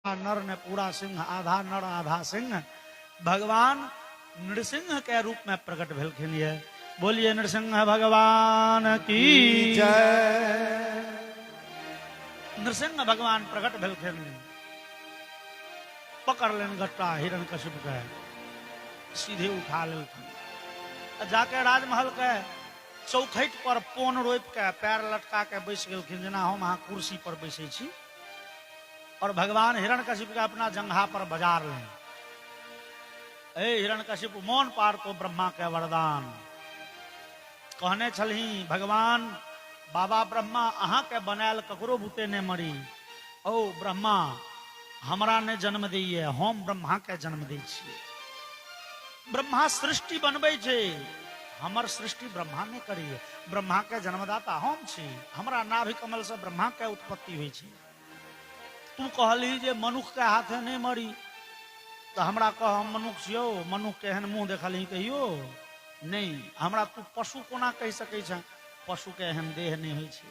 नर ने पूरा सिंह, आधा नर आधा सिंह। भगवान नृसिंह के रूप में प्रकट भेलखिन ये। बोलिए नृसिंह भगवान की जय। नृसिंह भगवान प्रकट भेलखिन, पकड़ लेन गट्टा हिरण्यकशिपु के, सीधे उठा लेलखिन, जाके राजमहल के चौखट पर पोन रोपि के पैर लटका के बैस गेलखिन, जेना हम अहाँ कुर्सी पर बैसे छी। और भगवान हिरण्यकशिपु के अपना जंघा पर बजार लें। ए हिरण्यकशिपु मौन पार तो ब्रह्मा के वरदान। कहने छलही भगवान बाबा ब्रह्मा अहाँ के बनायल ककरो भूते ने मरी। ओ ब्रह्मा हमरा ने जन्म दिए, हम ब्रह्मा के जन्म दै छियै। ब्रह्मा सृष्टि बनबै छै, हमर सृष्टि ब्रह्मा ने करी। ब्रह्मा के जन्मदाता हम छी, हमरा नाभि कमल से ब्रह्मा के उत्पत्ति हुई छै। तू कहली जे मनुख के हाथे नहीं मरी, तो हमरा कह हम मनुख छियो, मनुख के एहन मुंह देखली कहियो नहीं। हमरा तू पशु कोना कह सकै छ, पशु के एहन देह नहीं होइ छै।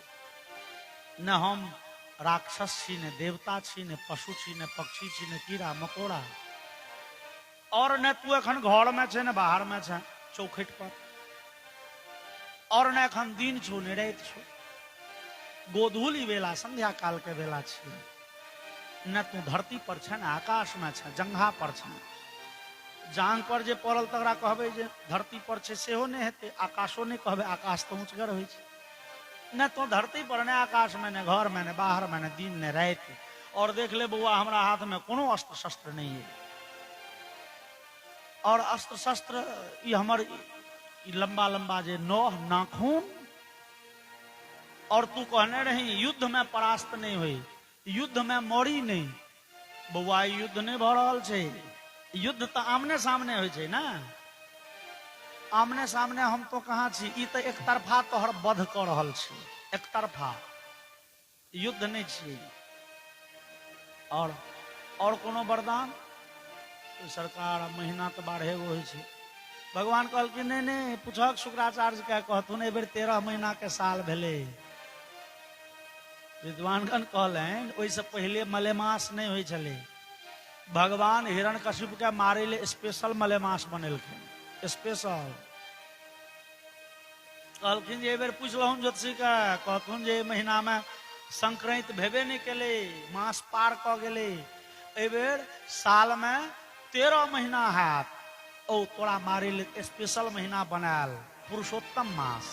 न हम राक्षस छी, ने देवता छी, ने पशु छी, ने पक्षी छी, ने कीड़ा मकोड़ा। और ने तू एखन घर में छे, ने बाहर में छे चौखट पर। और ने एखन दिन छो, ने राति छो, गोधूली बेला संध्या काल के बेला छी। न तू धरती पर छे, ने आकाश में छे, जंघा पर छे। जांग पर जे पड़ल तकरा कहबे जे धरती पर छे सेहो नहीं हेते, आकाशो नहीं कहबे, आकाश तो ऊंचगर होइ छे। न तो धरती पर, ने आकाश में, ने घर में, ने बाहर में, ने दिन ने रात। और देख ले बउआ हमरा हाथ में कोनो अस्त्र शस्त्र नहीं है। और अस्त्र शस्त्र ये हमर लंबा लंबा जे नौह नाखून। और तू कहने रही युद्ध में परास्त नहीं हुई, युद्ध में मरी नहीं। बउआ युद्ध नहीं भ रहल छे, युद्ध तो आमने सामने होइ छे ना। आमने सामने हम तो कहाँ छी, ई तो एक तरफा तोहर वध कर रहल छी, एक तरफा युद्ध नहीं छी। और कोनो वरदान तो सरकार महीना तो 12 गो होइ छे। भगवान कहलखिन नहीं नहीं पूछक शुक्राचार्य के कहथुन एहि बेर 13 महीना के साल भेले। विद्वानगण कहलनि ओहिसे पहले मलेमास नहीं होइ छले। भगवान हिरण्यकशिपु के मारे ले स्पेशल मलेमास बनेलखिन, स्पेशल। कहलखिन जे बेर पूछलहुँ ज्योतिषी के, कहथुन जे महीना में संक्रांति भेबे नहीं केले, मास पार क गेले। एहि बेर साल में 13 महीना हैत। ओ तोरा मारे ले स्पेशल महीना बनायल पुरुषोत्तम मास।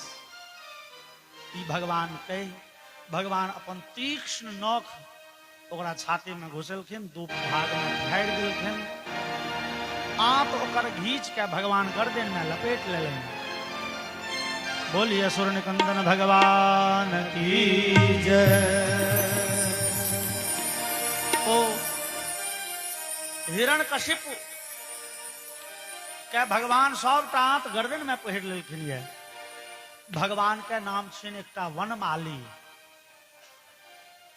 ई भगवान कह, भगवान अपन तीक्ष्ण नख ओकरा छाती में घुसेलखिन, दू भाग में फाड़ि देलखिन। आंत ओकर घींच के भगवान गर्दन में लपेट लेलनि। बोलिए सूर्य निकंदन भगवान की जय। ओ हिरण्यकशिपु के भगवान सबटा आंत गर्दन में पहिर लेलखिन। ये भगवान के नाम छिन एकटा वनमाली।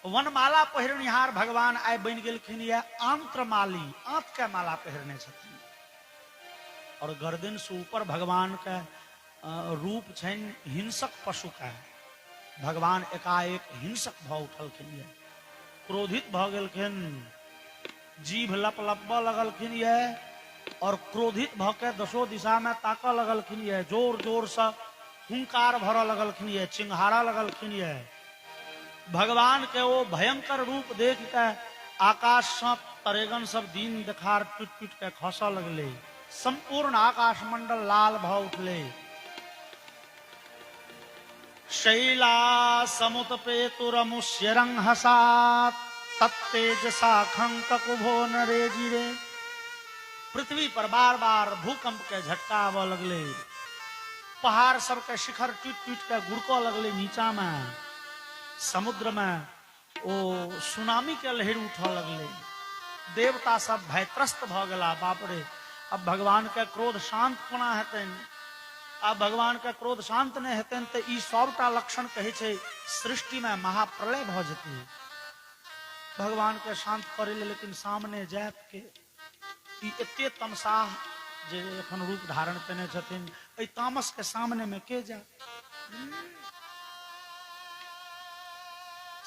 वनमाला पहिरनिहार भगवान आइ बनि गेलखिन ये आंत्रमाली, आंत के माला पहिरने छथिन। और गर्दन से ऊपर भगवान के रूप छनि हिंसक पशु का। भगवान एकाएक हिंसक भ उठलखिन ये, क्रोधित भ गेलखिन, जीभ लप लपबऽ लगलखिन ये। और क्रोधित भ के दसो दिशा में ताकऽ लगलखिन ये, जोर जोर से हुंकार भरऽ लगलखिन ये, चिंघारा लगलखिन ये। भगवान के वो भयंकर रूप देख के आकाश से तरेगन सब दीन देखार पीट पीट के खसऽ लगले। संपूर्ण आकाश मंडल लाल भ उठले। शैला समुत्पेतुरमुष्यरंहसात् तत्तेजसा खंककुभो नरेजिरे। पृथ्वी पर बार बार भूकंप के झटका आवे लगले। पहाड़ सब के शिखर टूट टूट के गुड़को लगले नीचा में। समुद्र में ओ सुनामी के लहर उठा लगले। देवता सब भयत्रस्त भ गेला। बाप रे अब भगवान के क्रोध शांत कोना हेतन। अब भगवान के क्रोध शांत नहीं हेतन तो ई सबटा लक्षण कहे छे सृष्टि में महाप्रलय भ जेतै। भगवान के शांत करे ले लेकिन सामने जात के ई एते तमसाह जे एखन रूप धारण केने छथिन, एहि तामस के सामने में के जा।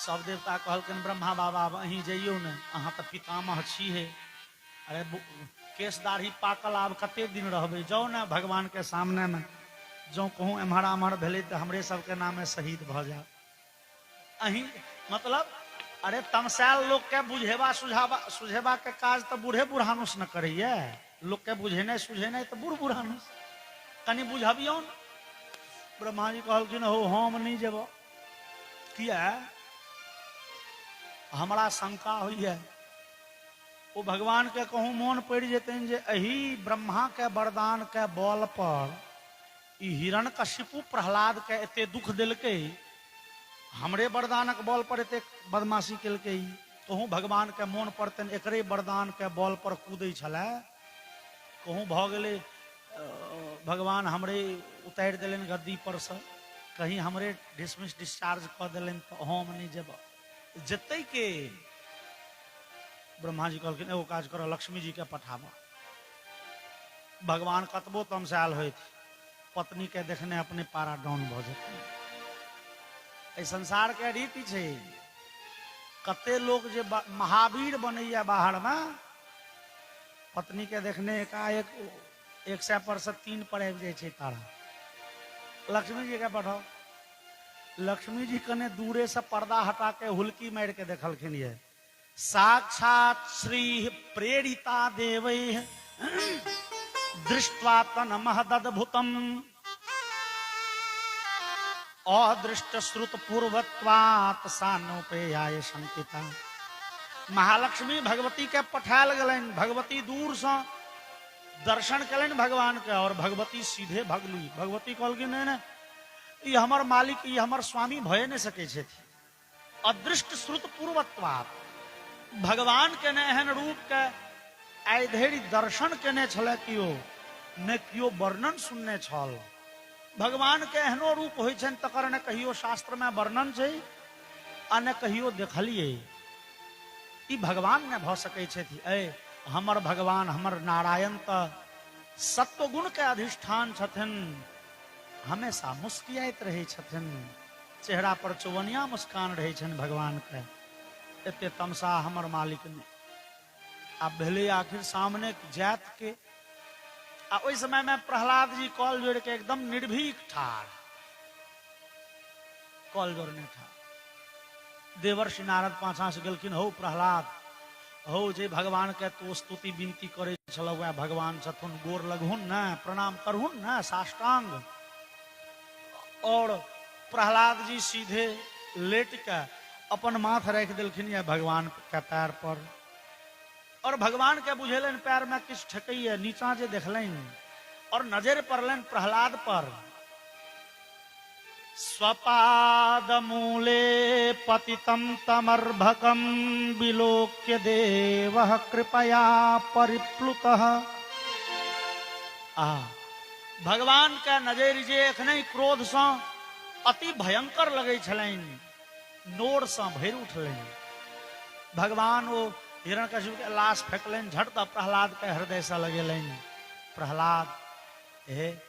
सब देवता कहलकन ब्रह्मा बाबा अब अहीं जइयो ने, अहाँ तऽ पितामह छी हे। अरे केस दाढ़ी पाकल, आब कते दिन रहबै, जाओ ने भगवान के सामने में, जो कहूँ एम्हर आम्हर भेलै तऽ हमरे सबके नामे शहीद भऽ जाए। अहीं मतलब अरे तमसायल लोग के बुझेबा सुझेबा के काज तो बूढ़े बुढ़ानुस न करैया। लोग के बुझेनाइ सुझेनाइ तो बूढ़ बुढ़ानुस, कनि बुझबियौ। ब्रह्मा जी कहलखिन हो हम नहीं जेब, किया हमरा शंका होइए। वो भगवान के कहूँ मोन पड़ जेतन जे एही ब्रह्मा के वरदान के बल पर ई हिरण्यकशिपु प्रहलाद के एते दुख दिलकै, हमरे वरदानक बल पर एते बदमाशी केलकै। कहूँ भगवान के मोन पड़तन एकरे वरदान के बल पर कूदै छलै, कहूँ भऽ गेलै भगवान हमरे उतारि देलनि गद्दी पर से, कहीं हमरे डिसमिस डिस्चार्ज कऽ देलनि तो हम नहीं जेब, जतै के। ब्रह्मा जी कहलखिन एगो काज करो, लक्ष्मी जी के पठाबो। भगवान कतबो तमसायल होइत, पत्नी के देखने अपने पारा डाउन भऽ जेतै। संसार के रीति छै, कते लोग जे महावीर बनैया बाहर में, पत्नी के देखने एकाएक 100 पर से 3 पर आबि जाइ छै तारा। लक्ष्मी जी के पठाओ। लक्ष्मी जी कने दूरे से पर्दा हटा के हुलकी मार के देखलखिन ये, साक्षात श्री प्रेरिता देवै दृष्ट्वा तन महदद्भुतम अदृष्ट श्रुत पूर्वत्वात् सानोपेयाय शंकिता। महालक्ष्मी भगवती के पठायल गलन, भगवती दूर से दर्शन कलन भगवान के, और भगवती सीधे भगली। भगवती कहलखिन नहीं, ये हमर मालिक, ये हमर स्वामी भय नहीं सके छे। अदृष्ट श्रुत पूर्वत्वात्, भगवान के ने एहन रूप के आइ धरि दर्शन केने छले कियो, ने कियो वर्णन सुनने छल। भगवान के एहनो रूप होइ छन तकर ने कहियो शास्त्र में वर्णन छै आ ने कहियो देखलिए। ई भगवान ने भ सकै छथि। ऐ हमर भगवान हमर नारायण त सत्व गुण के अधिष्ठान छथिन, हमेशा मुस्कियाइत रहे छथिन, चेहरा पर चौवनिया मुस्कान रहे छन भगवान के। एते तमसा हमर मालिक ने। आब भेले आखिर सामने जात के, आ ओइ समय में प्रहलाद जी कॉल जोड़ के एकदम निर्भीक ठाड़, कॉल जोड़ने ठाड़। देवर्षि नारद पाछा से गेलखिन, हो प्रहलाद, हो जे भगवान के तो स्तुति विनती करे छलौ, वह भगवान छथुन, गोर लगहुन न, प्रणाम करहुन न साष्टांग। और प्रहलाद जी सीधे लेट के अपन माथ रख दिलखिन ये भगवान के पैर पर, और भगवान के बुझेलन पैर में किछ ठकैया। नीचा जे देखलन और नजर पड़लन प्रहलाद पर, स्वपाद मूले पतितं तमर्भकं विलोक्य देवः कृपया परिप्लुतः। भगवान के नजर जे एखने क्रोध से अति भयंकर लगे छलनि, नोर से भरि उठलनि। भगवान वो हिरण्यकशिपु के लाश फेंकलनि, झट तऽ प्रहलाद के हृदय से लगेलनि, प्रहलाद हे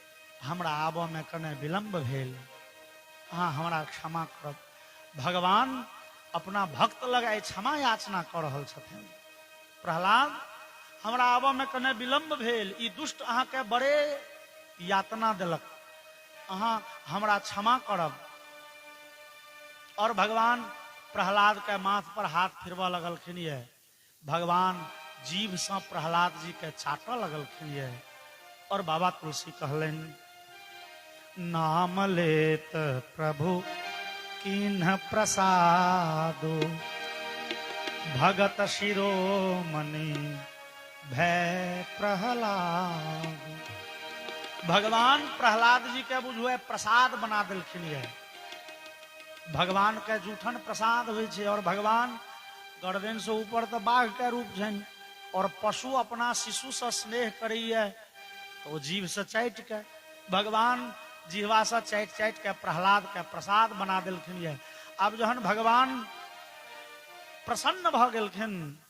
हमरा आबऽ में कने विलम्ब भेल, अहाँ हमरा क्षमा करब। भगवान अपना भक्त लगाए क्षमा याचना कर रहल छथिन। प्रहलाद हमरा आबऽ में कने विलम्ब भेल, ई दुष्ट अहाँ के बड़े यातना देलक, अहाँ हमरा क्षमा करब। और भगवान प्रहलाद के माथ पर हाथ फिरवा लगलखिन ये। भगवान जीभ से प्रहलाद जी के चाटऽ लगलखिन ये। और बाबा तुलसी कहलन, नाम लेत प्रभु किन्ह प्रसादो, भगत शिरोमणि भय प्रहलाद। भगवान प्रहलाद जी के बुझुए प्रसाद बना दिलखिन ये। भगवान के जूठन प्रसाद होइ छै, और भगवान गर्दन से ऊपर तो बाघ के रूप छनि, और पशु अपना शिशु से स्नेह करैया तो जीव से चाटि के, भगवान जीवा से चाटि चाटि के प्रहलाद के प्रसाद बना दिलखिन ये। अब जहन भगवान प्रसन्न भ गेलखिन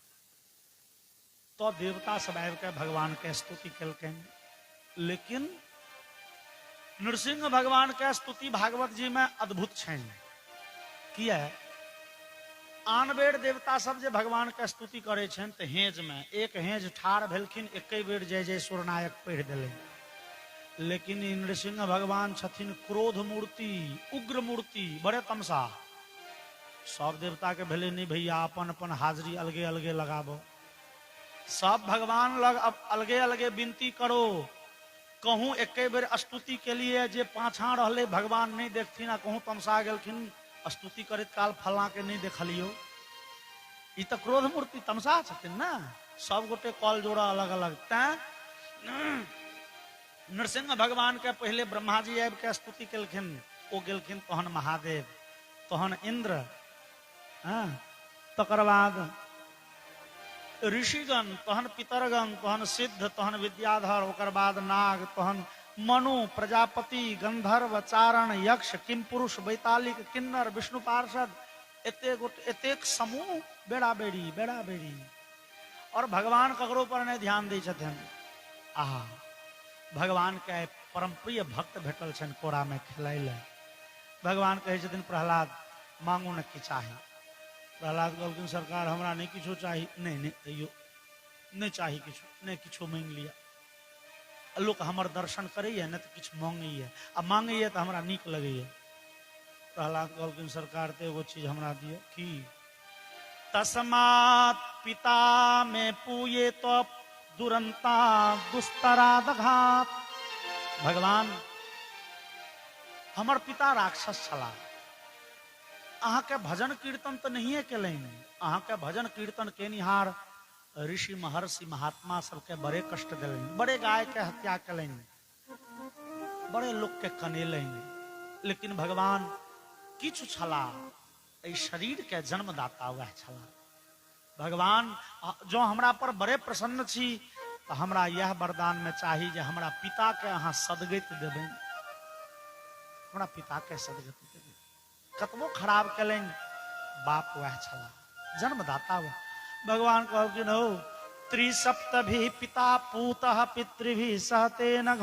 तो देवता सब आबि के भगवान के स्तुति केलखिन। लेकिन नृसिंह भगवान के स्तुति भागवत जी में अद्भुत छनि। किया आन बेर देवता सब जे भगवान के स्तुति करे छन त हेज में एक हेज ठाड़ भेलखिन, एके बेर जय जय सुरनायक पढ़ि देले। लेकिन नृसिंह भगवान छथिन क्रोध मूर्ति, उग्र मूर्ति, बड़े तमसा। सब देवता के भेले नहीं भैया, अपन अपन हाजिरी अलगे अलगे लगाबो। सब भगवान लग अब अलगे अलगे विनती करो। कहूँ एके बेर स्तुति के लिए जे पाछा रहले भगवान नहीं देखथिन, आ कहूँ तमसा गेलखिन स्तुति करत काल फला के नहीं देखलियो। ई तो क्रोध मूर्ति तमसा छथिन ना। सब गोटे कॉल जोड़ा अलग अलग। तैं नरसिंह भगवान के पहले ब्रह्मा जी आबि के स्तुति केलखिन, ओ गेलखिन, तहन महादेव, तहन इंद्र, तकर बाद ऋषिगण, तहन पितरगण, तहन सिद्ध, तहन विद्याधर, ओकर बाद नाग, तहन मनु, प्रजापति, गंधर्व, चारण, यक्ष, किमपुरुष, बैतालिक, किन्नर, विष्णु पार्षद, एतेक समूह बेड़ा बेड़ी। और भगवान ककरो पर नहीं ध्यान दै छथिन। आहा, भगवान के परम प्रिय भक्त भेटल छन कोरा में खेलाय ले। भगवान कहे छथिन प्रहलाद मांगू न कि चाही। प्रहलाद कहलखिन सरकार हमरा नहीं किछो चाही। नहीं तैयो नहीं चाही किछो, नहीं किछो मांग लिया। लोक हमर दर्शन करैया नहीं तो किछु मांगैया, आ मांगैया तो हमरा नीक लगैया। प्रहलाद कहलखिन सरकार तो एगो चीज हमरा दियो। की? तस्मात् पिता में पूये तो दुरंता दुस्तरादघात। भगवान हमर पिता राक्षस छला, अहाँ के भजन कीर्तन तो नहीं केलनि। अहाँ के भजन कीर्तन केनिहार ऋषि महर्षि महात्मा सबके बड़े कष्ट दिलनि, बड़े गाय के हत्या कलनि, बड़े लोग के कनेलनि। लेकिन भगवान किछु छला, शरीर के जन्मदाता वह छला। भगवान जो हमरा पर बड़े प्रसन्न छी, तो हमरा यह वरदान में चाही जे हमरा पिता के अहाँ सदगति देबनि। हमरा पिता के सदगति देबनि। कतबो खराब कलनि, बाप वह छला, जन्मदाता वह। भगवान कहलखिन हो त्रिसप्तभि पिता पूतः पितृभि सहते नघ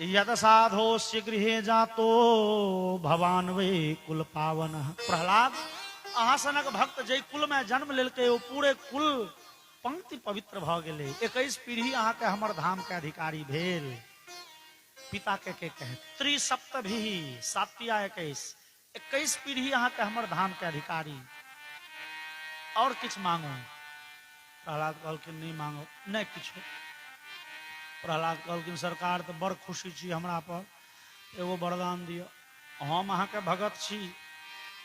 यद साधोस्य गृहे जातो भवान वे कुल पावन। प्रहलाद अहाँ सनक भक्त जय कुल में जन्म लेलकै, ओ पूरे कुल पंक्ति पवित्र भ गेलै। 21 पीढ़ी अहाँ के हमर धाम के अधिकारी भेल। पिता के कहे त्रिसप्तभि, सातिया 21 पीढ़ी अहाँ के हमर धाम के अधिकारी। और किछ मांगो। प्रहलाद कहलखिन नहीं मांगो, नहीं किछो। प्रहलाद कहलखिन सरकार तो बड़ खुशी छी हमरा पर, एगो वरदान दियो। हम अहाँ के भगत छी,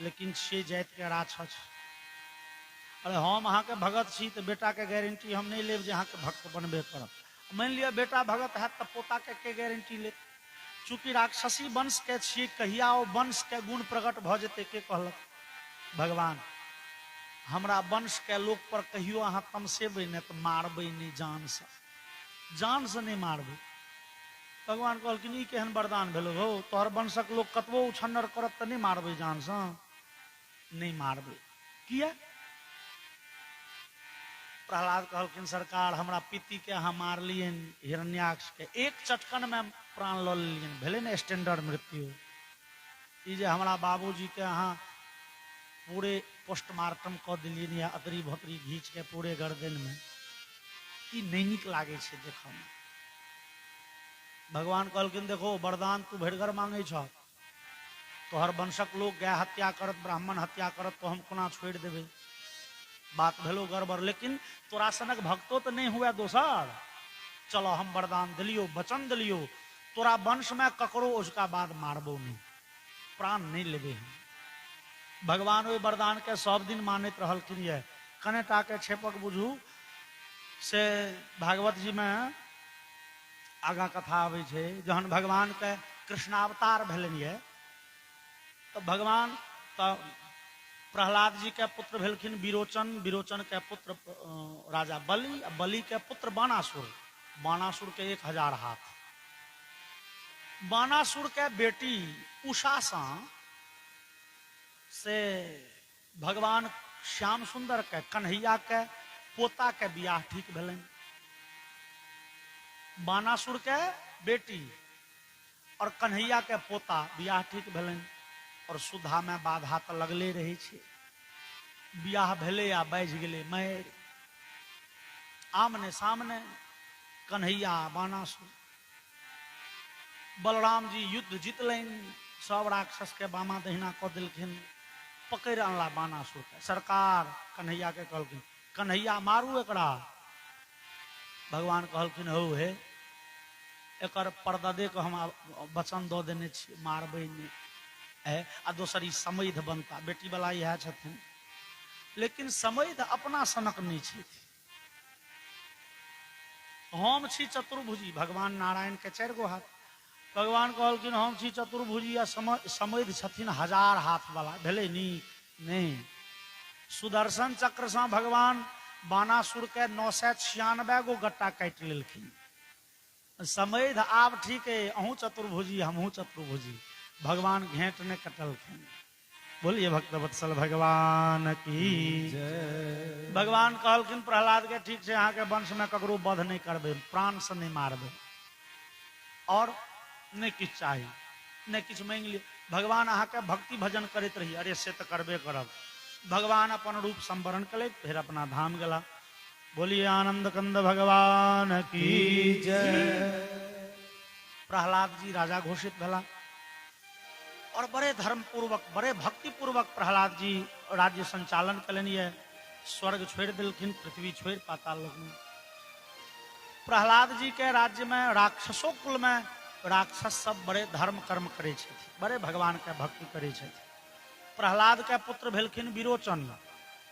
लेकिन छे जात के राक्षस। अरे हम अहाँ के भगत छी तो बेटा के गारंटी हम नहीं लेब जे अहाँ के भक्त बनबे करब। मान लिया बेटा भगत है तो पोता के गारंटी ले। चूंकि राक्षसी वंश के छी, कहिया ओ वंश के गुण प्रकट भ जेते के कहलक? भगवान हमरा वंश के लोक पर कहियो अहाँ तमसेबै नहीं तो मारबै नहीं, जान से नहीं मारबै। भगवान कहलखिन ई केहन वरदान भेलो हो, तोहर वंशक लोक कतबो उछन्नर करत तो नहीं मारबै, जान से नहीं मारबै। किया? प्रहलाद कहलखिन सरकार हमरा पिति के अहाँ मारलियन, हिरण्याक्ष के एक चटकन में प्राण ल लेलियन, भेले ने स्टैंडर्ड मृत्यु। ई जे हमरा बाबूजी के अहाँ पूरे पोस्टमार्टम क दिलियन या अतरी भतरी घींच के पूरे गर्दन में, ई नहीं नीक लागे छे देखा में। भगवान कहलखिन देखो वरदान तू भरगर मांगे छ, तोहर वंशक लोग गाय हत्या करत, ब्राह्मण हत्या करत तो हम कोना छोड़ देबे? बात भेलो गड़बड़। लेकिन तोरा सनक भक्तो तो नहीं हुआ दोसर। चलो हम वरदान दिलियो, वचन दिलियो, तोरा वंश में ककरो उसका बाद मारबो नहीं, प्राण नहीं लेबे हम। भगवान ओहि वरदान के सब दिन मानत रहलखिन। ये कनेटा के छेपक बुझू से भागवत जी में आगा कथा आवे छे। जहन भगवान के कृष्णावतार भेलन ये, तो भगवान तो प्रहलाद जी के पुत्र भेलखिन विरोचन, विरोचन के पुत्र राजा बलि, बलि के पुत्र बाणासुर, बाणासुर के 1000 हाथ। बाणासुर के बेटी उषासा से भगवान श्याम सुंदर के कन्हैया के पोता के बियाह ठीक भेलन। बाणासुर के बेटी और कन्हैया के पोता बियाह ठीक भेलन। और सुधा में बाधा तो लगले रही छे। बियाह भेले या बाजि गेले मारि, आमने सामने कन्हैया बानासुर। बलराम जी युद्ध जीतलनि, सब राक्षस के बामा दहिना कऽ देलखिन, पकड़ि अनला बानासुर के। सरकार कन्हैया के कहलखिन कन्हैया मारू एकरा। भगवान कहलखिन हौ हे, एकर परददे के हम वचन दऽ देने छी, मारबै नहि है। आ दोसर ई समैध बनता, बेटी वाला इएह छथिन। लेकिन समैध अपना सनक नहीं छथि। हम छी चतुर्भुजी, भगवान नारायण के 4 गो हाथ। भगवान कहलखिन हम छी चतुर्भुजी आ समैध छथिन 1000 हाथ वाला, भेलै नीक नहीं। सुदर्शन चक्र से भगवान बानासुर के 996 गो गट्टा काटि लेलखिन। समैध आब ठीक है, अहूँ चतुर्भुजी हमहूँ चतुर्भुजी। भगवान घेंट ने कटलखिन। बोलिए भक्तवत्सल भगवान की जय। भगवान कहलखिन प्रहलाद के ठीक से अहाँ के वंश में ककरो वध नहीं करबे, प्राण से नहीं मारबे, और नहीं किछ चाहिए, नहीं किछ मांग लिए। भगवान अहाँ के भक्ति भजन करते रही। अरे से तो करबे करब। भगवान अपन रूप संवरण कले, फिर अपना धाम गला। बोलिए आनंद कंद भगवान की जय। प्रहलाद जी राजा घोषित भला, और बड़े धर्म पूर्वक, बड़े भक्ति पूर्वक प्रहलाद जी राज्य संचालन कलनि। स्वर्ग छोड़ दिलखिन, पृथ्वी छोड़ पाताल लोक में। प्रहलाद जी के राज्य में राक्षसों कुल में राक्षस सब बड़े धर्म कर्म करे छथि, बड़े भगवान के भक्ति करे छथि। प्रहलाद के पुत्र भेलखिन विरोचन।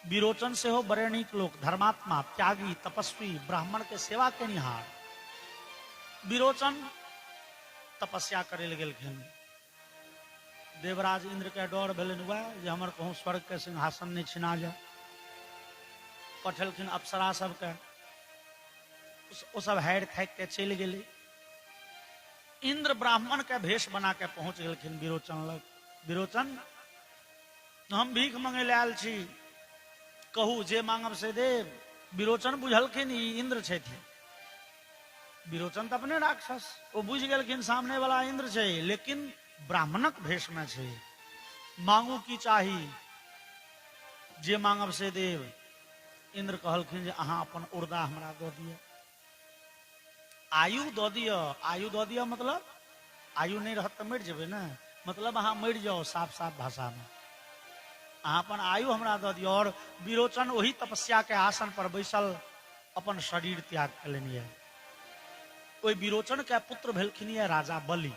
विरोचन से हो बड़े नीक लोक, धर्मात्मा, त्यागी, तपस्वी, ब्राह्मण के सेवा के निहार। विरोचन तपस्या करे ले गेलखिन। देवराज इंद्र के डर भेलन हुआ जे हमर कहूँ स्वर्ग के सिंहासन नहीं छिना जाए। पठेलखिन अप्सरा सबके, ओ सब हारि थाकि के चलि गेले। इंद्र ब्राह्मण के भेष बना के पहुंच गेलखिन विरोचन लग। विरोचन हम भीख मांगे ले आयल छी, कहू जे मांगब से देव। विरोचन बुझलखिन ई इंद्र छथि। विरोचन तो अपने राक्षस, वो बुझ गेलखिन सामने वाला इंद्र छै, लेकिन ब्राह्मणक भेष में छै। मांगू की चाही, जे मांगब से देव। इंद्र कहलखिन जे अहाँ अपन उर्दा हमरा दऽ दिअ, आयु दऽ दिअ। आयु दऽ दिअ मतलब आयु नहीं रहत तो मरि जेबै ने, मतलब अहाँ मरि जाओ। साफ साफ भाषा में अहाँ अपन आयु हमरा दऽ दिअ। और विरोचन वही तपस्या के आसन पर बैसल अपन शरीर त्याग कलनि है। ओहि विरोचन के पुत्र भेलखिन है राजा बलि।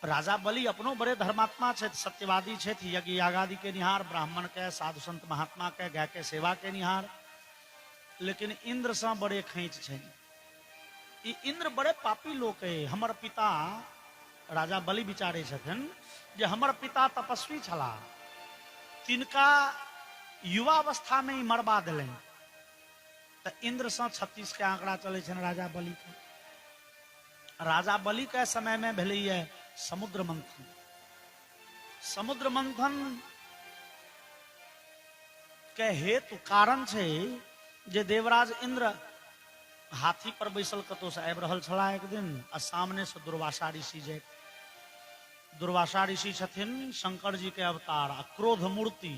राजा बलि अपनो बड़े धर्मात्मा छथि, सत्यवादी छथि, यज्ञ यागादि के निहार, ब्राह्मण के, साधु संत महात्मा के, गाय के सेवा के निहार। लेकिन इंद्र से बड़े खैंच छै। ई इंद्र बड़े पापी लोक है। हमर पिता राजा बलि विचारे छथिन जे हमर पिता तपस्वी छला, तिनका युवावस्था में ही मरबा देलनि। तो इंद्र से 36 के आंकड़ा चले छनि राजा बलि के। राजा बलि के समय में भेलै है समुद्र मंथन। समुद्र मंथन के हेतु कारण छै जे देवराज इंद्र हाथी पर बैसल कतौ से आबि रहल छला एक दिन, आ सामने से दुर्वासा ऋषि जे। दुर्वासा ऋषि छथिन शंकर जी के अवतार आ क्रोध मूर्ति।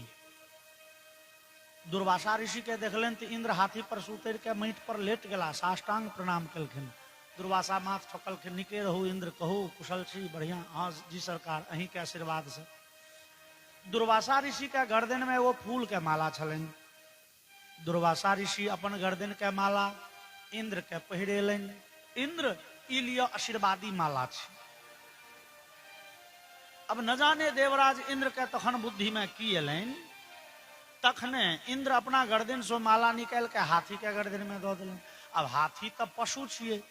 दुर्वासा ऋषि के देखलनि तो इंद्र हाथी पर से उतर के माटि पर लेट गेला, साष्टांग प्रणाम केलखिन। दुर्वासा माथ ठोकलखिन, निके रहू इंद्र, कहू कुशल छी? बढ़िया, हाँ जी सरकार, अहीं के आशीर्वाद से। दुर्वासा ऋषि के गर्दन में वो फूल के माला छलनि। दुर्वासा ऋषि अपन गर्दन के माला इंद्र के पहिरेलनि। इंद्र ई लियो आशीर्वादी माला छै। अब न जाने देवराज इंद्र के तखन बुद्धि में की एलनि, तखने इंद्र अपना गर्दन से माला निकाल के हाथी के गर्दन में दऽ देलनि। अब हाथी तो पशु छिए,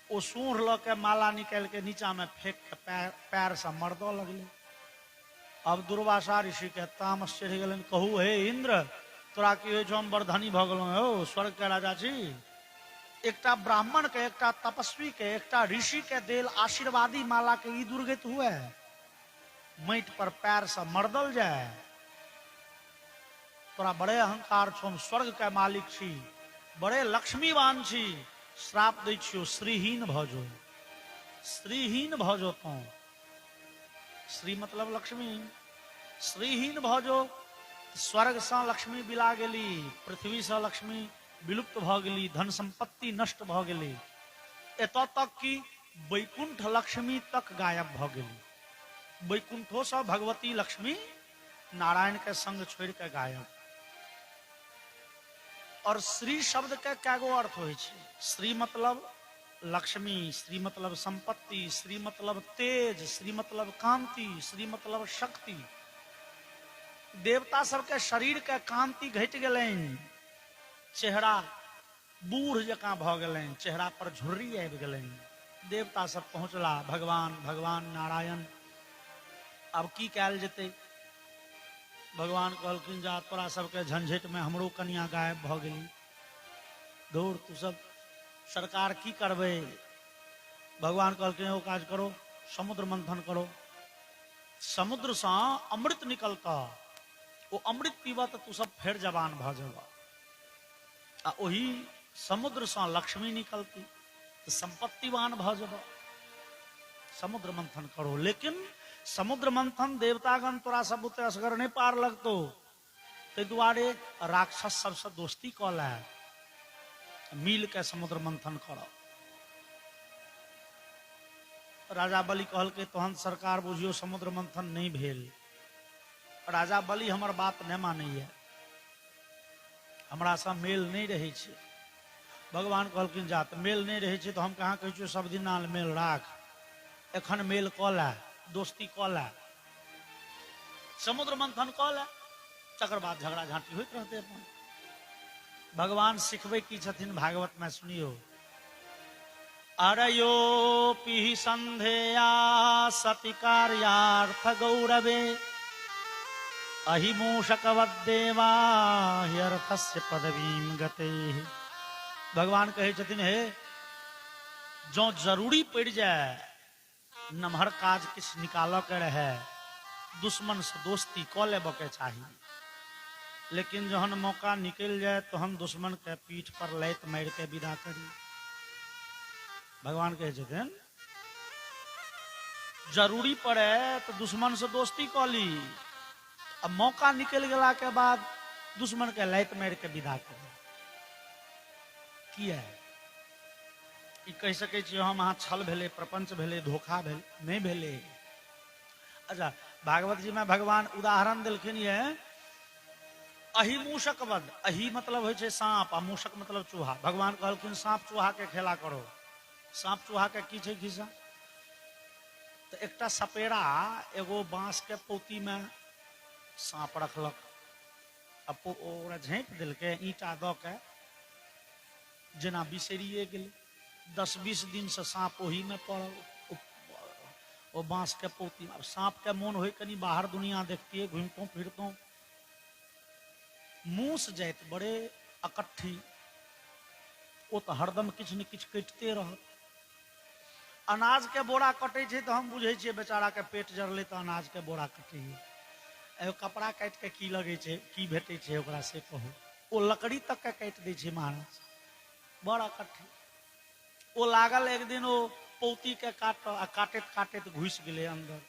ओ सूढ़ ल के माला निकाल के नीचा में फेंक के पैर से मर्दो लगले। अब दुर्वासा ऋषि के तामस चढ़ि गेलनि। कहू हे इंद्र, तोरा की होइ छौ? हम बड़ धनी भऽ गेलहुँ हो, स्वर्ग के राजा छी। एकटा ब्राह्मण के, एकटा तपस्वी के, एकटा ऋषि के देल आशीर्वादी माला के ई दुर्गत हुए, माटि पर पैर से मर्दल जाए। तोरा बड़े अहंकार छौ, हम स्वर्ग के मालिक छी, बड़े लक्ष्मीवान छी, श्राप दै छियौ, श्रीहीन भऽ जो। श्रीहीन भऽ जो तू, श्री मतलब लक्ष्मी, श्रीहीन भऽ जो। स्वर्ग से लक्ष्मी बिला गेली, पृथ्वी से लक्ष्मी विलुप्त भ गेली, धन संपत्ति नष्ट भ गेली, एतऽ तक कि वैकुंठ लक्ष्मी तक गायब भ गेली। वैकुंठो से भगवती लक्ष्मी नारायण के संग छोड़ के गायब। और श्री शब्द के कैगो अर्थ हो? श्री मतलब लक्ष्मी, श्री मतलब संपत्ति, श्री मतलब तेज, श्री मतलब कांति, श्री मतलब शक्ति। देवता सबके शरीर के कांति घट गेलनि, चेहरा बूढ़ जकां भ गेलनि, चेहरा पर झुर्री आबि गेलनि। देवता सब पहुंचला, भगवान नारायण अब की कैल जेतै? भगवान कहलखिन जा तोरा सबके झंझट में हमरो कन्या गायब भ गेली, दूर तू सब सरकार की करबे? भगवान कहलखिन एगो काज करो, समुद्र मंथन करो, समुद्र से अमृत निकलता, वो अमृत पीबा तो तू सब फिर जवान भ जाबा। आ वही समुद्र से लक्ष्मी निकलती तो संपत्तिवान भ जाबा। समुद्र मंथन करो। लेकिन समुद्र मंथन देवतागण तोरा सब बुते असगर नहीं पार लगतो, ते दुआरे राक्षस सबसे दोस्ती क ले, मिल के समुद्र मंथन करो। राजा बलि कहल के तहन सरकार बुझियो समुद्र मंथन नहीं भेल। राजा बलि हमर बात नहीं मानैया, हमरा से मेल नहीं रहे छे। भगवान कहलखिन जा त मेल नहीं रहे छे तो हम कहाँ कहै छियो सब दिन मेल राख, एखन मेल क ले, दोस्ती क ले, समुद्र मंथन क ले, तकर बाद झगड़ा झांटी होइत रहते अपन। भगवान सिखबे की छथिन भागवत में सुनियो। अरयो पि संधेया सति कार्यार्थ गौरवे अहिमूषकवद्देवा ह्यर्थस्य पदवीं गते। भगवान कहे छथिन हे जो जरूरी पड़ जाए नमहर काज किछ निकाल के रहे, दुश्मन से दोस्ती क लेब के चाहिए। लेकिन जहन मौका निकल जाए तो हम दुश्मन के पीठ पर लैत मार के विदा करी। भगवान कहे छथिन जरूरी पड़े तो दुश्मन से दोस्ती क ली, अब मौका निकल गला के बाद दुश्मन के लैत मार के विदा करी। किया ई कह सके छी हम अहाँ छल भेले, प्रपंच भेले, धोखा भेले? नहीं भेले। अच्छा, भागवत जी में भगवान उदाहरण दिलखिन ये अहि मूषक वध। अहि मतलब हो छे सांप आ मूषक मतलब चूहा। भगवान कहलखिन सांप चूहा के खेला करो। सांप चूहा के की छे खिस्सा? तो एकटा सपेरा एगो बांस के पोती में सांप रखलक, अब ओकरा झाँपि देलकै ईंटा द के, जेना बिसरिए गेलै। 10-20 दिन से सांप ओही में पड़ल, वो बांस के पोती में। अब सांप के मोन हो कनी बाहर दुनिया देखती है, घूमतो फिरतो, मूस जाइत बड़े अकट्ठी, वो तो हरदम किछ न किछ कटते रहत। अनाज के बोरा कटे छे तो हम बुझे छे बेचारा के पेट जरले तो अनाज के बोरा कटे। एगो कपड़ा काट के की लगे छे, की भेटे छे ओकरा से कहू? वो लकड़ी तक के काट दे छे महाराज, बड़ा कट्ठी। वो लागल एक दिन वो पौती के काटत काटत घुस गए अंदर।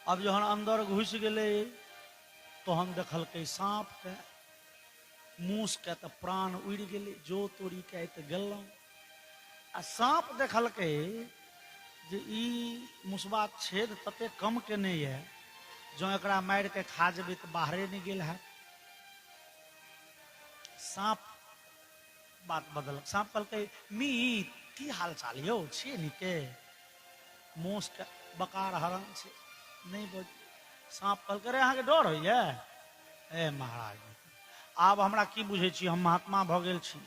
अब जहन अंदर घुस गए तो हम देखल के सांप के, मूस के तो प्राण उड़ गए, जो तोड़ी के तो गेलौं। आ सांप देखल के जे ई मुसबा छेद तते कम के नहीं है, जो एकरा मार के खा जेबे तो बाहरे नहीं गेल है। सांप बात बदल। सांप कहल के मीत की हाल चाल यो छे निके? मूस के बकार हरण छे, नहीं बोल। सांप कहल के रे अहाँ के डर होइए? ए महाराज आब हमरा की बुझे छी, हम महात्मा भ गेल छी,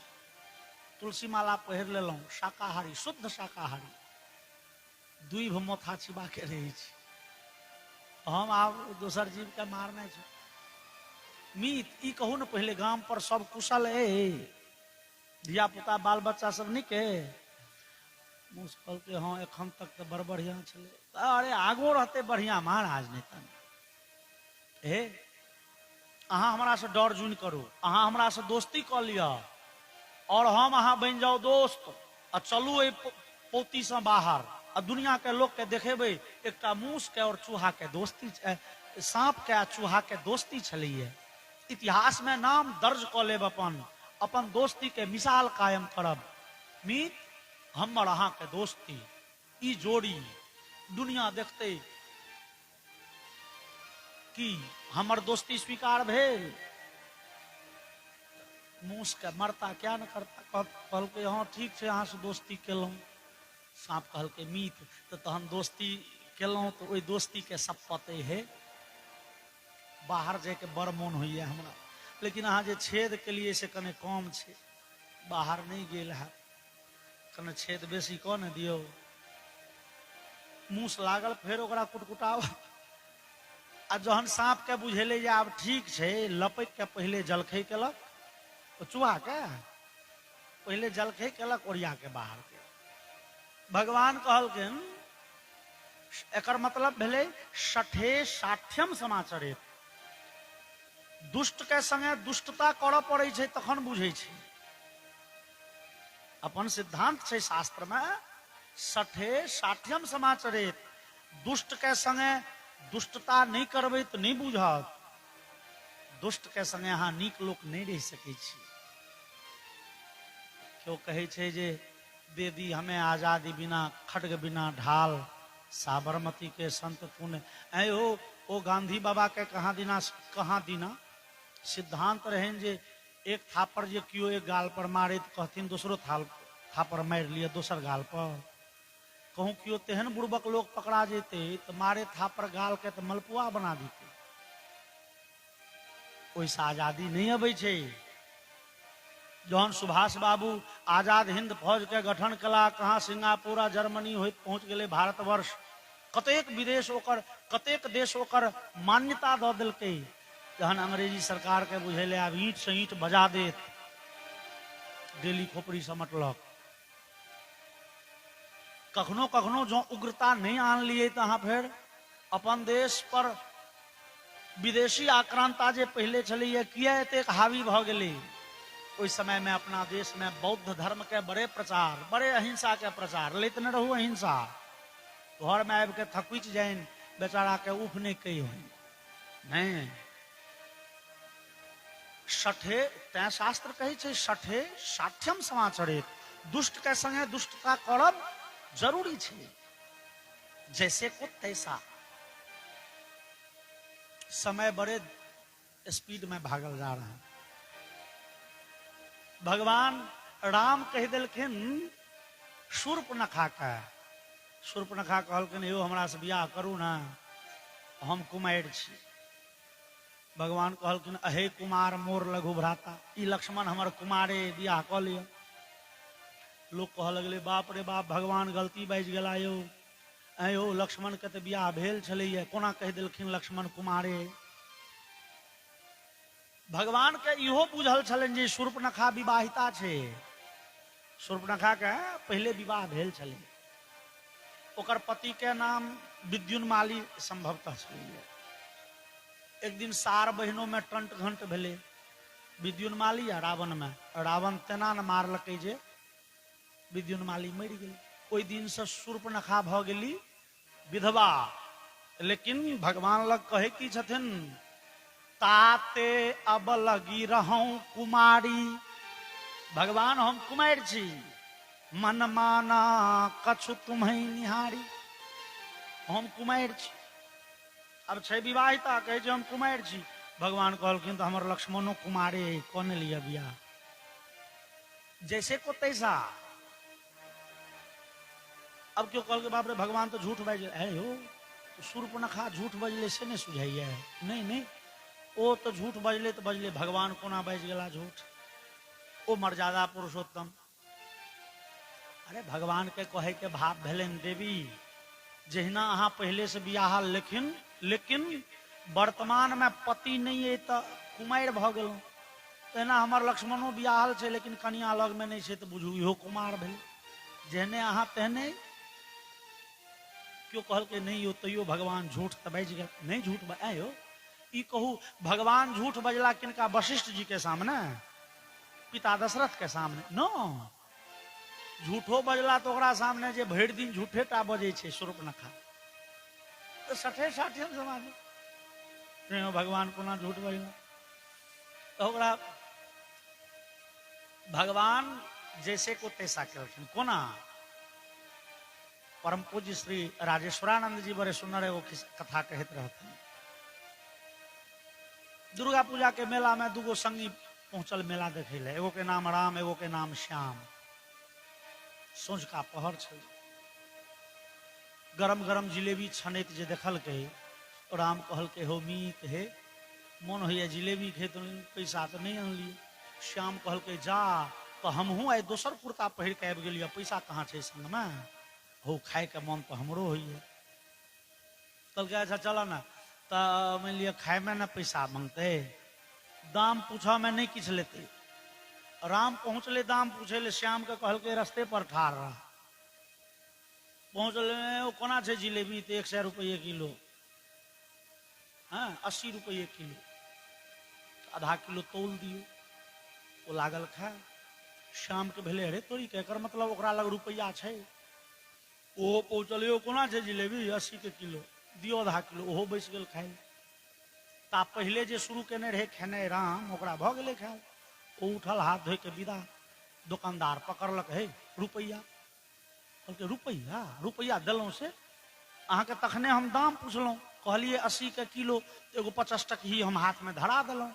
तुलसी माला पहिर लेलौं, शाकाहारी, शुद्ध शाकाहारी, दुईभ मोथा छिबा के रहे छी, हम आब दोसर जीव के मारना छै। मीत ई कहू न पहले गाम पर सब कुशल है, धिया पुता बाल बच्चा सब निके? मूस कहल के हाँ एखन तक तो बड़ बढ़िया छले। अरे आगो रहते बढ़िया महाराज नेता। हे अहाँ हमरा से डर जुन करू, अहाँ हमरा से दोस्ती क लिया और हम अहाँ बन जाओ दोस्त, आ चलू ए पोती से बाहर, आ दुनिया के लोग के देखेबे एकटा मूस के और चूहा के दोस्ती, सांप के आ चूहा के दोस्ती छलिए। इतिहास में नाम दर्ज क लेब, अपन दोस्ती के मिसाल कायम करब। मीत हमर अहाँ के दोस्ती, ई जोड़ी दुनिया देखते कि हमर दोस्ती स्वीकार भेल। मूस के मरता क्या न करता, कहल के हाँ ठीक है, अहाँ से दोस्ती केलहुँ। सांप कहल के मीत तो तहन दोस्ती केलहुँ, तो ओहि दोस्ती के सब पते है। बाहर जाके बड़ मोन होइए हमरा, लेकिन अहाँ जे छेद के लिए से कने कम छे, बाहर नहीं गेल है, कने छेद बेसी क न दियो। मूस लागल, फिर ओकरा कुटकुटाव। आ जहन सांप के बुझेले जे आब ठीक है, लपक के पहले जलखै केलक, तो चूहा के पहले जलखै केलक, ओरिया के बाहर के। भगवान कहलखिन एकर मतलब भेले सठे साठ्यम समाचरित। दुष्ट के संगे दुष्टता करऽ पड़ै छै तखन बुझै छै। अपन सिद्धांत छै शास्त्र में, सठे साठ्यम समाचरित। दुष्ट के संगे दुष्टता नहीं करबै तो नहीं बुझत। दुष्ट के संगे अहाँ नीक लोक नहीं रह सकै छी। क्यों कहे छै जे दे दी हमें आजादी बिना खड्ग बिना ढाल, साबरमती के संत पुण्य। ऐ ओ गांधी बाबा के कहाँ दिना सिद्धांत रहें जे एक थापर जे कियो एक गाल पर मारे तो कहथिन दूसरो थापर मार लिया दोसर गाल पर। कहूँ कियो तेहन बुड़बक लोग पकड़ा जेते तो मारे थापर गाल के तो मलपुआ बना देते। ओइसे आजादी नहीं अबै छै। जौन सुभाष बाबू आजाद हिंद फौज के गठन कला, कहाँ सिंगापुर जर्मनी होइत पहुंच गए भारतवर्ष, कतेक विदेश ओकर कतेक देश ओकर मान्यता दऽ देलकै। जहन अंग्रेजी सरकार के बुझेले आब ईंट से ईंट बजा देत, डेली खोपड़ी समटलक। कखनो कखनो जो उग्रता नहीं आन लिए तो अहाँ फिर अपन देश पर विदेशी आक्रांता जे पहले चलिए किया एतेक हावी भ गेलै। उस समय में अपना देश में बौद्ध धर्म के बड़े प्रचार, बड़े अहिंसा के प्रचार, लेत न रहू अहिंसा। घर में आबि के थकुच जाइन बेचारा के उफ नहीं कही हो नहीं। सठे तैं शास्त्र कही छै सठे साठ्यम समाचरित। दुष्ट के संगे दुष्टता करब जरूरी छै, जैसे को तैसा। समय बड़े स्पीड में भागल जा रहा है। भगवान राम कह दिलखिन शूर्पणखा का। शूर्पणखा कहलखिन यो हमरा से बियाह करू ना, हम कुमारि छी। भगवान कहलखिन अहे कुमार मोर लघु भ्राता, ई लक्ष्मण हमर कुमारे बियाह क लिया। लोग कह लगले बाप रे बाप, भगवान गलती बाजि गेला यो। यो लक्ष्मण के तो बियाह भेल छलैया, कोना कह दिलखिन लक्ष्मण कुमारे। भगवान के इहो बुझल छलन जे शूर्पणखा विवाहिता छे। शूर्पणखा के पहले विवाह भेल छलै। ओकर पति के नाम विद्युन्माली संभवतः छलै। एक दिन सार बहिनों में टंट घंट भेले, विद्युन्माली आ रावण में। रावण तेना न मारलकै जे विद्युन्माली मरि गेल। ओहि दिन से शूर्पणखा भ गेली विधवा। लेकिन भगवान लग कहे की छथिन, ताते अब लगी रहूं कुमारी। भगवान हम कुमार छी, मन माना कछु तुम्हें निहारी। हम कुमार छी। अब छै विवाहिता कहे जे हम कुमार छी। भगवान कहलखिन तो हमर लक्ष्मणो कुमारे कौन लिया बियाह, जैसे को तैसा। अब क्यों कहल के बाप रे भगवान तो झूठ बाज है हो, तो शूर्पणखा झूठ बजले से नहीं सुझाइए। नहीं नहीं, ओ तो झूठ बजले तो बजले, भगवान कोना बाज गेला झूठ। ओ मर्यादा पुरुषोत्तम। अरे भगवान के कहे के भाव भेलन देवी, जहिना अहाँ पहले से बियाह लेकिन वर्तमान में पति नहीं है तो कुमार भ गेलहुं। तहिना हमर लक्ष्मणो बियाहल छै, लेकिन कनिया लग में नहीं छै, तो बुझू इहो कुमार भेल। जेहने अहाँ तेहने। क्यों कहल के नहीं हो तैयो भगवान झूठ तो बाजि गेल। नहीं झूठ आयो, ई कहू भगवान झूठ बजला किनका? वशिष्ठ जी के सामने, पिता दशरथ के सामने नो। झूठो बजला तो ओकरा सामने जे भरि दिन झूठे टा बजे छै शूर्पणखा। तो सठे साठियम समाज भगवान कोना झूठ बजला। तो ओकरा भगवान जैसे को तैसा केलखिन कोना। परम पूज्य श्री राजेश्वरानंद जी बड़े सुंदर एगो कथा कहते रहते हैं। दुर्गा पूजा के मेला में दूगो संगी पहुंचल मेला देखे ले, एगो के नाम राम, एगो के नाम श्याम। सोझका पहर छल, गरम गरम जिलेबी छनैत जे देखल के राम कहल के हो मीत हे मन होइए जिलेबी खे तो पैसा तो नहीं अनलिए। श्याम कहल के जा तो हमहू आई दोसर कुर्ता पहिर के आबि गेलिए, पैसा कहाँ छे संग में, हो खाए के मन तो हमरो होइए। कहल के अच्छा चलो ना, तो मान लिया खाए में ना पैसा मांगते, दाम पूछा में नहीं किछ लेते। राम पहुंचले दाम पूछे ले, श्याम के कहल के रास्ते पर ठाड़ रहा। पहुंचले वो कोना छे जिलेबी तो 100 रुपये किलो, हाँ 80 रुपये किलो, आधा किलो तोल दियो। वो लागल खाए। श्याम के भेले अरे तोरी के एकर मतलब ओकरा लग रुपया छे। ओहो पहुंचल वो कोना छे जिलेबी 80 के किलो, दियो आधा किलो, ओहो बैस गेल खाए। ता पहले जे शुरू केने रहे खेने राम, ओकरा भ गेले खाए। वो उठल हाथ धोइ के विदा। दुकानदार पकड़लक, हे रुपया। कहलके रुपया रुपया दिलों से अहाँ के तखने हम दाम पूछलों, कहलिए 80 के किलो, तो एगो 50 टक ही हम हाथ में धरा दिलों।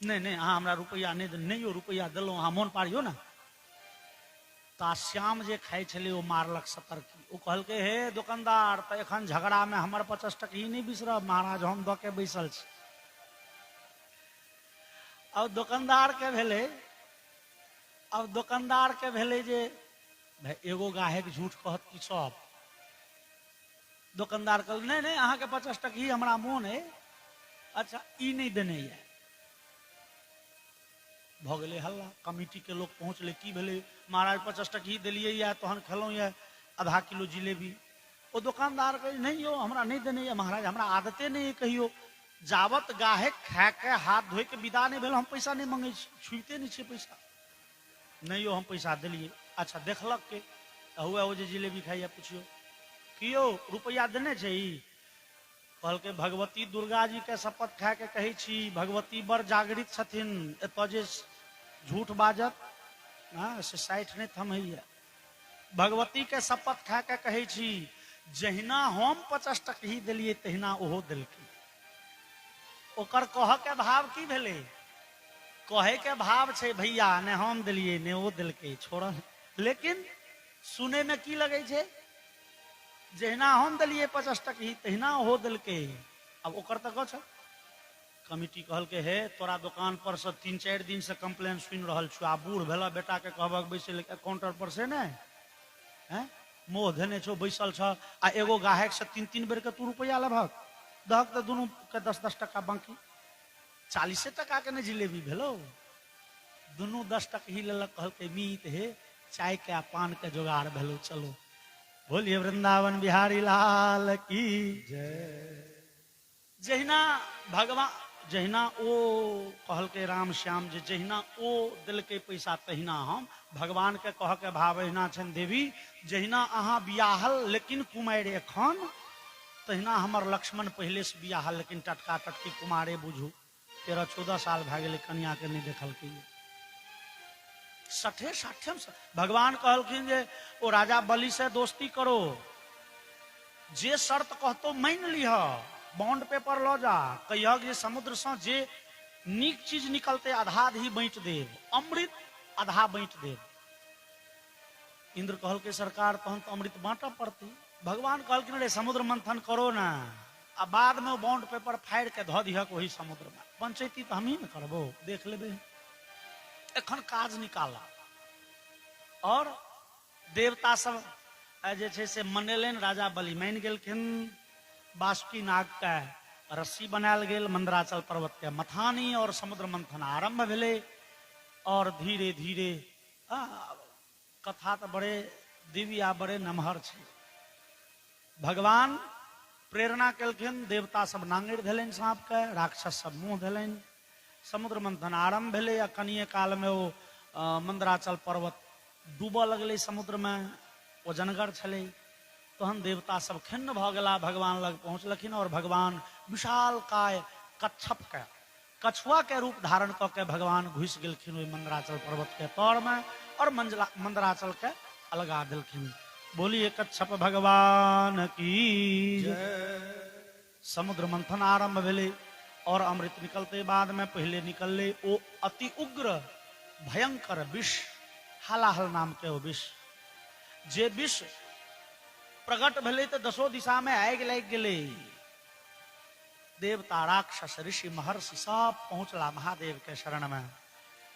नहीं नहीं अहाँ हमरा रुपया नहीं हो, रुपया दिलों अहाँ मोन पारियो ना। ता श्याम जे खाए छले वो मारलक 70 की। वो कहल के हे दुकानदार, तो एखन झगड़ा में हमर 50 टक ही नहीं बिसरब, महाराज हम द के बैसल छी। अब दुकानदार के भेले जे एगो गाहक झूठ कहत कि सब। दुकानदार कहल नहीं नहीं अहाँ के 50 टक ही हमरा मोन है, अच्छा ई नहीं देने है। भ गेले हल्ला, कमिटी के लोग पहुंचले, की भेले महाराज 50 टक ही दिलिए या तहन खेलों या आधा किलो जिलेबी। वो दुकानदार कहे नहीं हो हमरा नहीं देने है महाराज, हमरा आदते नहीं है कहियो, जावत गाहक खा के हाथ धोए के विदा नहीं भेल हम पैसा नहीं मांगे, छुईते नहीं छे पैसा। नहीं हो हम पैसा दिलिए। अच्छा देखलक के हुआ वो जे जिलेबी खाइया पूछियो कियो रुपया देने छे ई। कहल के भगवती दुर्गा जी के शपथ खा के कहे छी, भगवती बड़ जागृत छथिन, एत जे झूठ बाजत हाँ से 60 नहीं थमैया। भगवती के शपथ खा के कहे छी, जहिना हम 50 टक ही दिलिए तहिना ओहो दिलके। ओकर कह के भाव की भेले, कहे के भाव छे भैया ने हम दिलिए ने वो दिलके छोड़, लेकिन सुने में की लगे छे जहिना हम दिलिए 50 टक ही तहिना ओहो दिलके। अब ओकर तक छ कमिटी कहल के हे तोरा दुकान पर से 3-4 दिन से कंप्लेन सुन रहल छु, आ बूढ़ भेला बेटा के कहबक बैसल काउंटर पर से ने हैं मोह धने छो बैसल छ, आ एगो गाहक से 3-3 बेर के तू रुपया लेभक दहक तो दोनों के 10-10 टका बाकी 40 टका के ने जिलेबी भेलो, दोनों 10 टक ही लेलक। कहल के मीत हे चाय के पान के जुगाड़ भेलो, चलो बोलिए वृंदावन बिहारी लाल की जय। जहिना भगवान जहिना ओ कहल के राम श्याम जे जहिना ओ दिल के पैसा तहिना हम, भगवान के कह के भाव एहिना छन देवी, जहिना अहाँ बियाहल लेकिन कुमार एखन, तहिना हमर लक्ष्मण पहले से बियाहल लेकिन टटका टटकी कुमारे बुझू। 13-14 साल भा गेले कन्या के नहीं देखल के 60 भगवान कहलखिन जे ओ राजा बलि से दोस्ती करो, जे शर्त कहतो मान लिह, बॉन्ड पेपर लो जा, कहिया जे समुद्र से जे नीक चीज निकलते आधा आधी बांट देव, अमृत आधा बांट देव। इंद्र कहल के सरकार तहन तो अमृत बांटा पड़ती। भगवान कहलखिन रे समुद्र मंथन करो ना, आ बाद में बॉन्ड पेपर फाड़ के धो दिहक वही समुद्र में, पंचायती तो हम ही न करबो, देख लेबे एखन काज निकाला। और देवता सब जे छे से मनेलन, राजा बलि मान गेलखिन। बासुकी नाग के रस्सी बनायल गेल, मंदराचल पर्वत के मथानी, और समुद्र मंथन आरंभ भेले। और धीरे धीरे कथा तो बड़े दिव्य आ बड़े नमहर छे। भगवान प्रेरणा केलखिन, देवता सब नांगेड़ धेलनि सांप के, राक्षस सब मुंह धेलनि, समुद्र मंथन आरंभ भेले। आ कनिए काल में वो मंदराचल पर्वत डूबऽ लगले समुद्र में, वो जनगर छले। तहन देवता सब खिन्न भ गेला, भगवान लग पहुंचलखिन, और भगवान विशाल काय कच्छप के कछुआ के रूप धारण क के भगवान घुस गेलखिन ओहि मंदराचल पर्वत के तौर में और मंदराचल के अलगा दिलखिन। बोलिए कच्छप भगवान की जय। समुद्र मंथन आरंभ भेले और अमृत निकलते बाद में पहले निकलले ओ अति उग्र भयंकर विष, हालाहल नाम के ओ विष, जे विष प्रकट भेले तो दसो दिशा में आग लग गेले। देवता राक्षस ऋषि महर्षि सब पहुंचला महादेव के शरण में।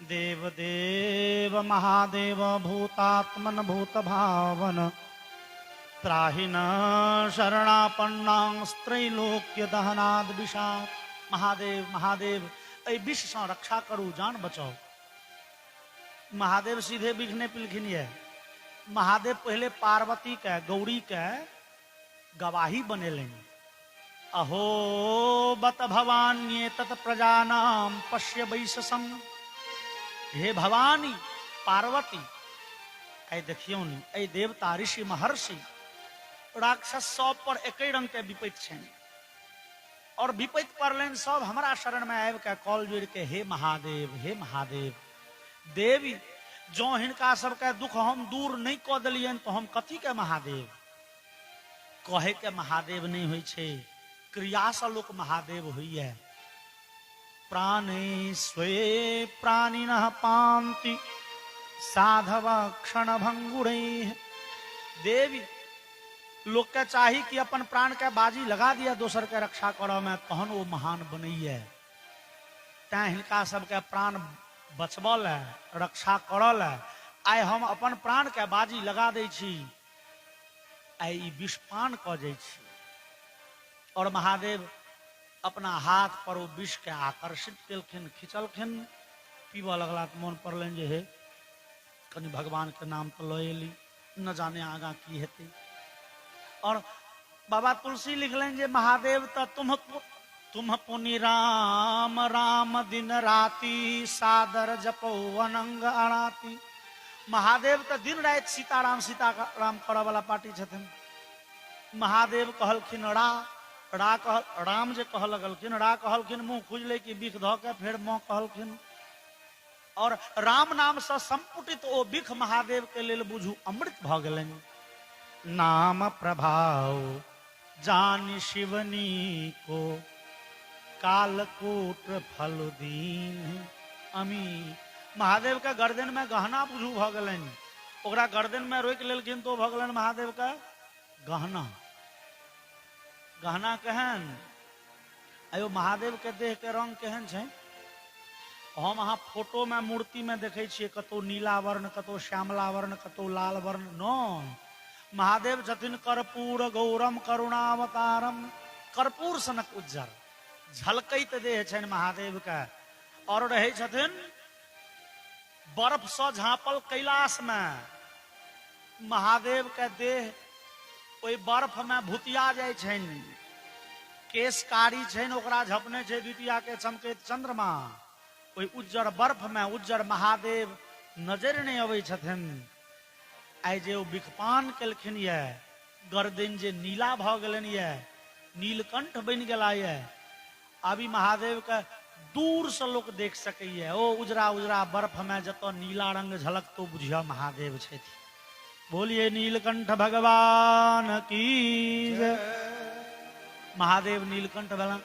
देव देव महादेव भूतात्मन भूत भावन त्राहिन शरणापन्नां स्त्रैलोक्य दहनाद विषाद। महादेव महादेव ऐ विष से रक्षा करू, जान बचाओ। महादेव सीधे विघ्ने पिलखिन ये। महादेव पहले पार्वती के गौरी के गवाही बनेलें। अहो बत भवान्ये तत प्रजानाम पश्य वैशसम। हे भवानी पार्वती, ऐ देखियो नी, ऐ देवता ऋषि महर्षि राक्षस सब पर एक रंग के विपैत छेन और विपैत पड़लेन सब हमारा शरण में आबि के कॉल जोड़ के हे महादेव, हे महादेव। देवी जो हिनका सबके दुख हम दूर नहीं क दिलियन तो हम कथी के महादेव। कहे के महादेव नहीं होई छे, क्रिया से लोक महादेव होइए। प्राणे स्वे प्राणिनः पान्ति साधव क्षण भंगुरैः। देवी लोग के चाही कि अपन प्राण के बाजी लगा दिया दोसर के रक्षा करो में, तहन वो महान बनैये। तैं हिनका सबके प्राण बचबल है, रक्षा करल है। आइ हम अपन प्राण के बाजी लगा दै छी, आइ ई विषपान क जाइ छी। और महादेव अपना हाथ पर वो विष के आकर्षित केलखिन, खिंचलखिन, पीबऽ लगला तो मन पड़लन जे हे कनी भगवान के नाम तो लो एली, न जाने आगा की हेतै। और बाबा तुलसी लिखलन जे महादेव तो तुम पुनि राम राम दिन राति सादर जपो अनंग अणाति। महादेव तो दिन रात सीताराम सीताराम करऽ वाला पार्टी छथिन। महादेव कहलखिन राम जे कह लगलखिन, रा कहलखिन मुंह खुजले कि बिख ध के, फिर मोह कहलखिन। और राम नाम से संपुटित ओ बिख महादेव के लेल बुझू अमृत भ गेलनि। नाम प्रभाव जान शिवनी को कालकूट फल दीन अमी। महादेव के गर्दन में गहना बुझू भ गेलनि। ओकरा गर्दन में रोक लेलखिन तो भ गेलनि महादेव का गहना। गहना केहन आयो महादेव के देह के रंग केहन छै। हम अहाँ फोटो में मूर्ति में देखे छियै कतो नीला वर्ण, कतो श्यामला वर्ण, कतो लाल वर्ण। नो, महादेव छथिन कर्पूर गौरम करुणावतारम। कर्पूर सनक उज्जर झलकैत देह छनि महादेव के। और रहे छथिन बर्फ से झाँपल कैलाश में। महादेव के देह ओई बर्फ में भुतिया जाय छनि। केश कारी छनि, ओकरा झपने छै द्वितीया के चमकैत चंद्रमा। ओई उज्जर बर्फ में उज्जर महादेव नजर नहीं अबै छथिन। आइ जे ओ विखपान केलखिन ये, गर्दन जे नीला भ गेलनि ये, नीलकंठ बनि गेला ये। अभी महादेव के दूर से लोग देख सकैये। ओ उजरा उजरा बर्फ में जतो नीला रंग झलक तो बुझिया महादेव छथि। बोलिए नीलकंठ भगवान की जय। महादेव नीलकंठ भेलन।